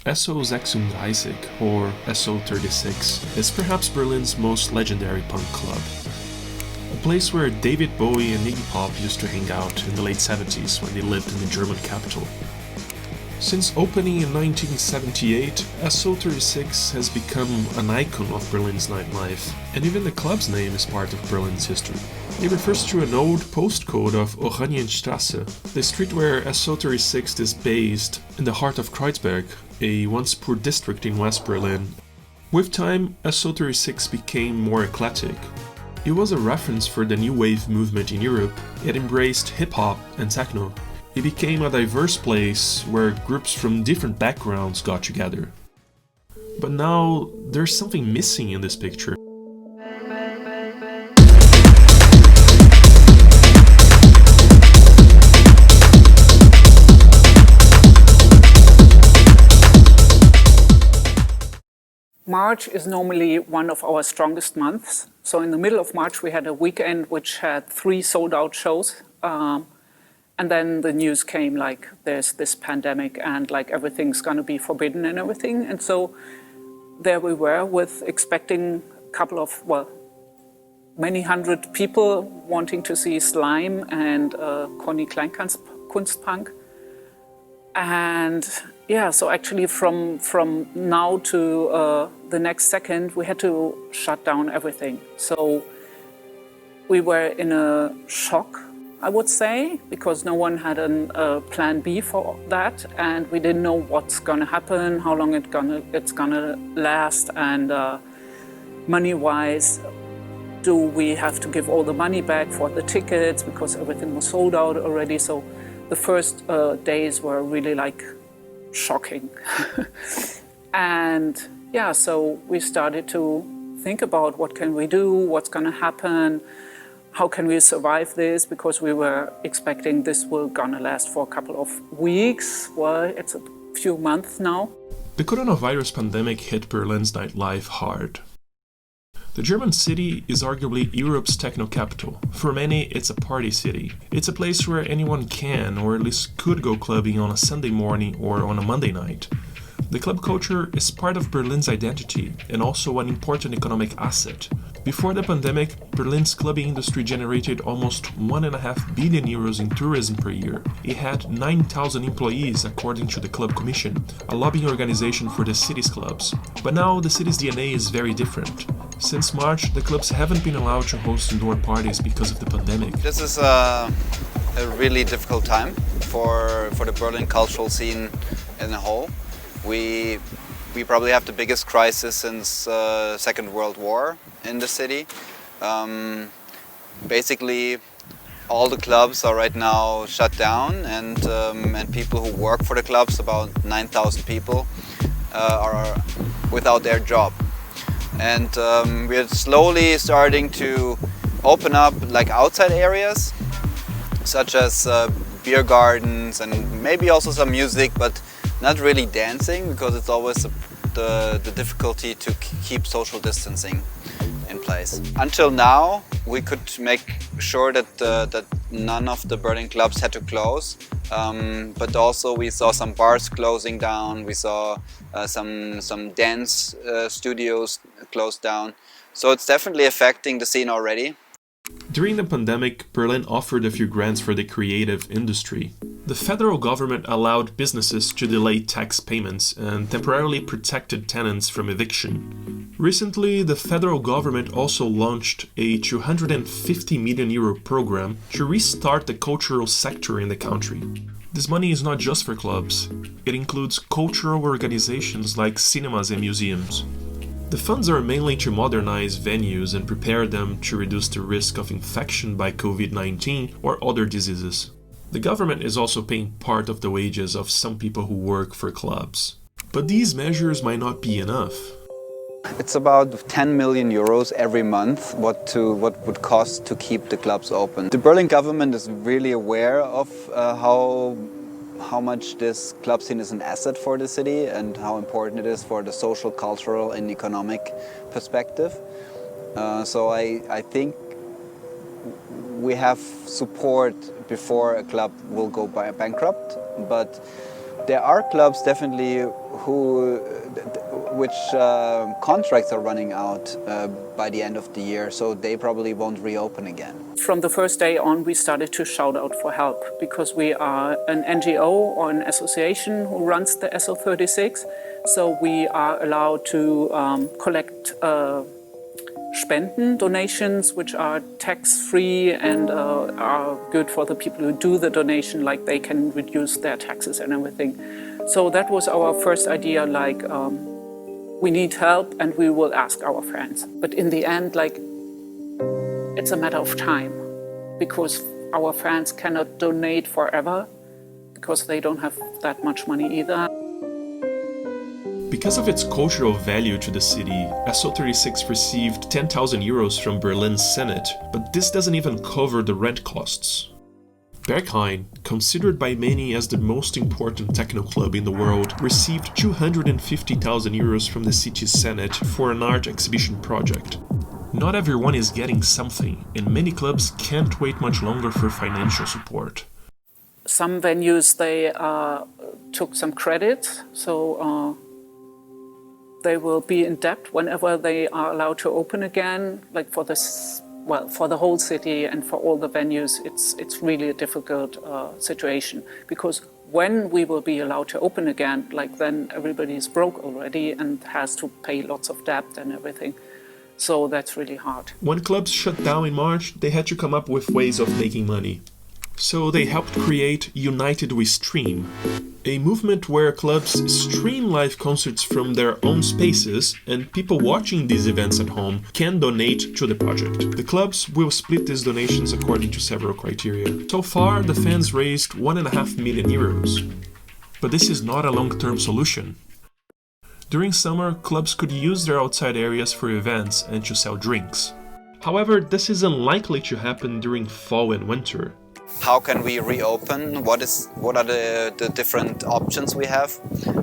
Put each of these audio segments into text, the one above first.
SO36, or SO36, is perhaps Berlin's most legendary punk club. A place where David Bowie and Iggy Pop used to hang out in the late 70s when they lived in the German capital. Since opening in 1978, SO36 has become an icon of Berlin's nightlife, and even the club's name is part of Berlin's history. It refers to an old postcode of Oranienstraße, the street where SO36 is based in the heart of Kreuzberg, a once poor district in West Berlin. With time, SO36 became more eclectic. It was a reference for the new wave movement in Europe. It embraced hip-hop and techno. It became a diverse place where groups from different backgrounds got together. But now, there's something missing in this picture. March is normally one of our strongest months. So in the middle of March we had a weekend which had 3 sold-out shows. And then the news came like there's this pandemic and like everything's going to be forbidden and everything. And so there we were with expecting a couple of, many hundred people wanting to see Slime and Conny Kleinkunstpunk. And yeah, so actually from now to the next second, we had to shut down everything. So we were in a shock, I would say, because no one had a plan B for that, and we didn't know what's gonna happen, how long it's gonna last, and money-wise, do we have to give all the money back for the tickets because everything was sold out already? So the first days were really like shocking. And yeah, so we started to think about what can we do, what's gonna happen, how can we survive this, because we were expecting this will gonna last for a couple of weeks. Well, it's a few months now. The coronavirus pandemic hit Berlin's nightlife hard. The German city is arguably Europe's techno capital. For many, it's a party city. It's a place where anyone can, or at least could, go clubbing on a Sunday morning or on a Monday night. The club culture is part of Berlin's identity and also an important economic asset. Before the pandemic, Berlin's clubbing industry generated almost 1.5 billion euros in tourism per year. It had 9,000 employees according to the Club Commission, a lobbying organization for the city's clubs. But now the city's DNA is very different. Since March, the clubs haven't been allowed to host indoor parties because of the pandemic. This is a really difficult time for the Berlin cultural scene in a whole. We probably have the biggest crisis since Second World War in the city. Basically, all the clubs are right now shut down, and people who work for the clubs, about 9,000 people, are without their job. And we're slowly starting to open up like outside areas, such as beer gardens and maybe also some music, but not really dancing, because it's always the difficulty to keep social distancing in place. Until now, we could make sure that none of the Berlin clubs had to close, but also we saw some bars closing down. We saw some dance studios closed down. So it's definitely affecting the scene already. During the pandemic, Berlin offered a few grants for the creative industry. The federal government allowed businesses to delay tax payments and temporarily protected tenants from eviction. Recently, the federal government also launched a 250 million euro program to restart the cultural sector in the country. This money is not just for clubs. It includes cultural organizations like cinemas and museums. The funds are mainly to modernize venues and prepare them to reduce the risk of infection by COVID-19 or other diseases. The government is also paying part of the wages of some people who work for clubs. But these measures might not be enough. It's about 10 million euros every month what would cost to keep the clubs open. The Berlin government is really aware of how much this club scene is an asset for the city and how important it is for the social, cultural and economic perspective. So I think we have support before a club will go bankrupt, but There are clubs definitely which contracts are running out by the end of the year, so they probably won't reopen again. From the first day on, we started to shout out for help because we are an NGO or an association who runs the SO36. So we are allowed to collect Spenden, donations, which are tax-free and are good for the people who do the donation, like they can reduce their taxes and everything. So that was our first idea, like we need help and we will ask our friends. But in the end, like, it's a matter of time because our friends cannot donate forever because they don't have that much money either. Because of its cultural value to the city, SO36 received 10,000 euros from Berlin's Senate, but this doesn't even cover the rent costs. Berghain, considered by many as the most important techno club in the world, received 250,000 euros from the city's Senate for an art exhibition project. Not everyone is getting something, and many clubs can't wait much longer for financial support. Some venues, they took some credit, so they will be in debt whenever they are allowed to open again. Like for this, well, for the whole city and for all the venues, it's really a difficult situation because when we will be allowed to open again, like then everybody is broke already and has to pay lots of debt and everything. So that's really hard. When clubs shut down in March, they had to come up with ways of making money. So they helped create United We Stream, a movement where clubs stream live concerts from their own spaces and people watching these events at home can donate to the project. The clubs will split these donations according to several criteria. So far, the fans raised 1.5 million euros. But this is not a long-term solution. During summer, clubs could use their outside areas for events and to sell drinks. However, this is unlikely to happen during fall and winter. How can we reopen? What are the different options we have?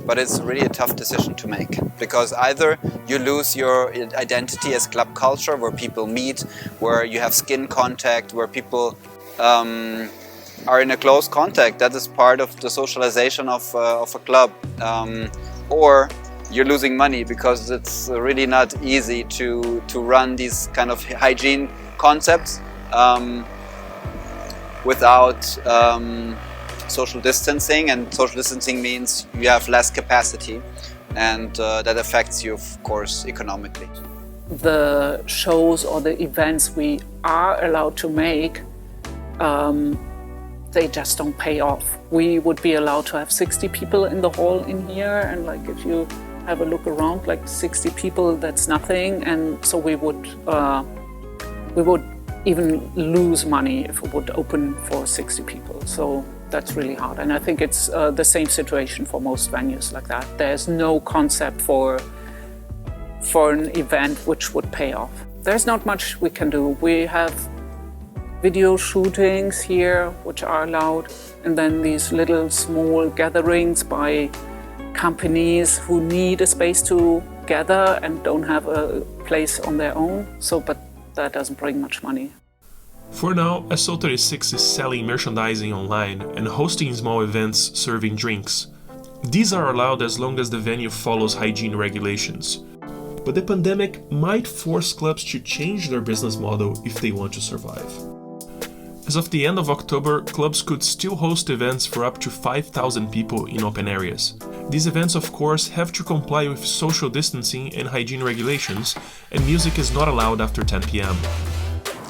But it's really a tough decision to make because either you lose your identity as club culture, where people meet, where you have skin contact, where people are in a close contact. That is part of the socialization of a club. Or you're losing money because it's really not easy to run these kind of hygiene concepts without social distancing, and social distancing means you have less capacity, and that affects you, of course, economically. The shows or the events we are allowed to make, they just don't pay off. We would be allowed to have 60 people in the hall in here, and like if you have a look around, like 60 people, that's nothing, and so we would even lose money if we would open for 60 people. So that's really hard. And I think it's the same situation for most venues like that. There's no concept for an event which would pay off. There's not much we can do. We have video shootings here, which are allowed, and then these little small gatherings by companies who need a space to gather and don't have a place on their own. So, but that doesn't bring much money. For now, SO36 is selling merchandising online and hosting small events serving drinks. These are allowed as long as the venue follows hygiene regulations. But the pandemic might force clubs to change their business model if they want to survive. As of the end of October, clubs could still host events for up to 5,000 people in open areas. These events, of course, have to comply with social distancing and hygiene regulations, and music is not allowed after 10 p.m.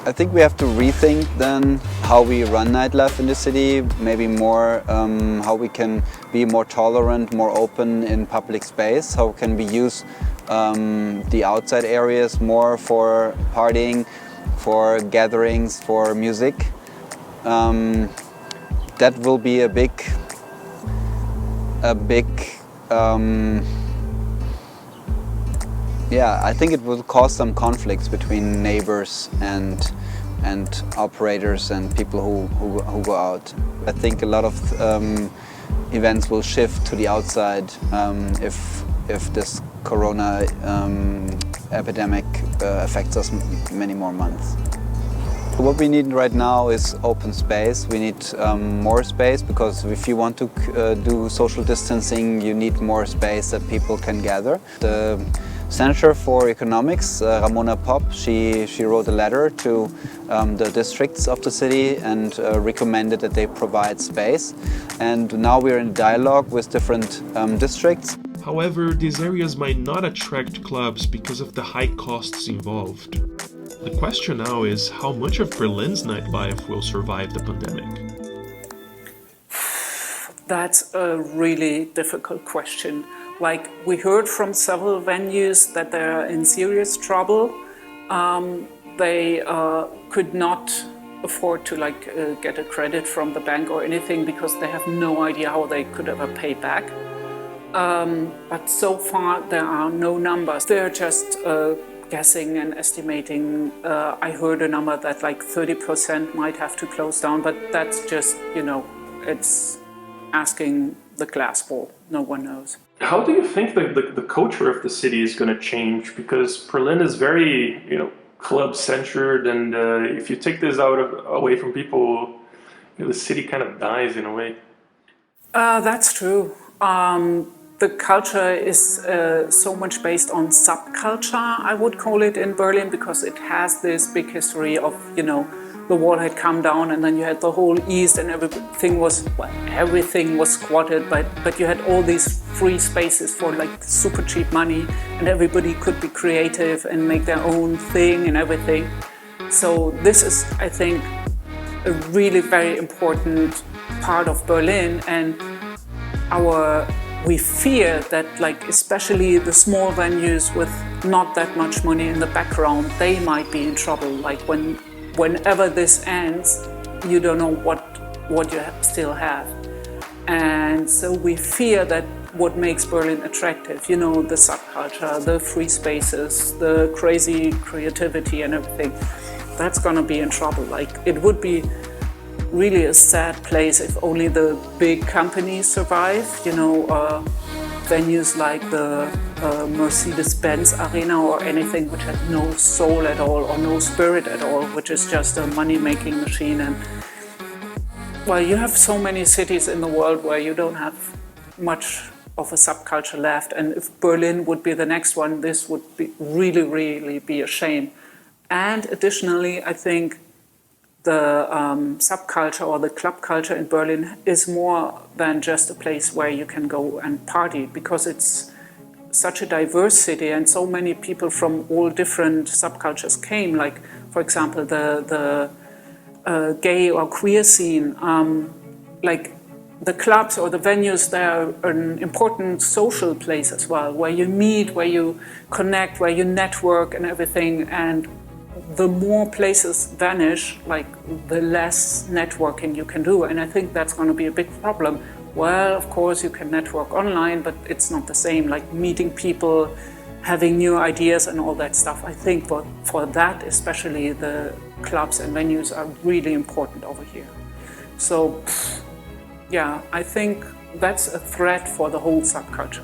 I think we have to rethink then how we run nightlife in the city, maybe more how we can be more tolerant, more open in public space, how can we use the outside areas more for partying, for gatherings, for music. That will be a big yeah, I think it will cause some conflicts between neighbors and operators and people who go out. I think a lot of events will shift to the outside if this corona epidemic affects us many more months. What we need right now is open space. We need more space, because if you want to do social distancing, you need more space that people can gather. The Senator for Economics, Ramona Popp, she wrote a letter to the districts of the city and recommended that they provide space. And now we're in dialogue with different districts. However, these areas might not attract clubs because of the high costs involved. The question now is how much of Berlin's nightlife will survive the pandemic? That's a really difficult question. Like, we heard from several venues that they're in serious trouble. They could not afford to get a credit from the bank or anything, because they have no idea how they could ever pay back. But so far there are no numbers. They're just guessing and estimating. I heard a number that 30% might have to close down, but that's just, it's asking the glass ball. No one knows. How do you think the culture of the city is going to change? Because Berlin is very, club-centered, and if you take this away from people, the city kind of dies in a way. That's true. The culture is so much based on subculture, I would call it, in Berlin, because it has this big history of, the wall had come down, and then you had the whole east, and everything was squatted, but you had all these free spaces for super cheap money, and everybody could be creative and make their own thing and everything. So this is, I think, a really very important part of Berlin, and we fear that especially the small venues with not that much money in the background, they might be in trouble. Whenever this ends, you don't know what you still have. And so we fear that what makes Berlin attractive, the subculture, the free spaces, the crazy creativity and everything, that's gonna be in trouble. It would be really a sad place if only the big companies survive, venues like the Mercedes-Benz Arena or anything which had no soul at all or no spirit at all, which is just a money-making machine. And well, you have so many cities in the world where you don't have much of a subculture left, and if Berlin would be the next one, this would be really be a shame. And additionally, I think the subculture or the club culture in Berlin is more than just a place where you can go and party, because it's such a diverse city and so many people from all different subcultures came. For example, the gay or queer scene, the clubs or the venues, they're an important social place as well, where you meet, where you connect, where you network and everything. And the more places vanish, the less networking you can do. And I think that's going to be a big problem. Well, of course, you can network online, but it's not the same, meeting people, having new ideas and all that stuff. I think for that, especially, the clubs and venues are really important over here. So, yeah, I think that's a threat for the whole subculture.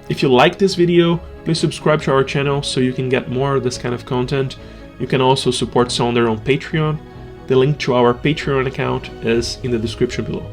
If you like this video, please subscribe to our channel so you can get more of this kind of content. You can also support Sonder on Patreon. The link to our Patreon account is in the description below.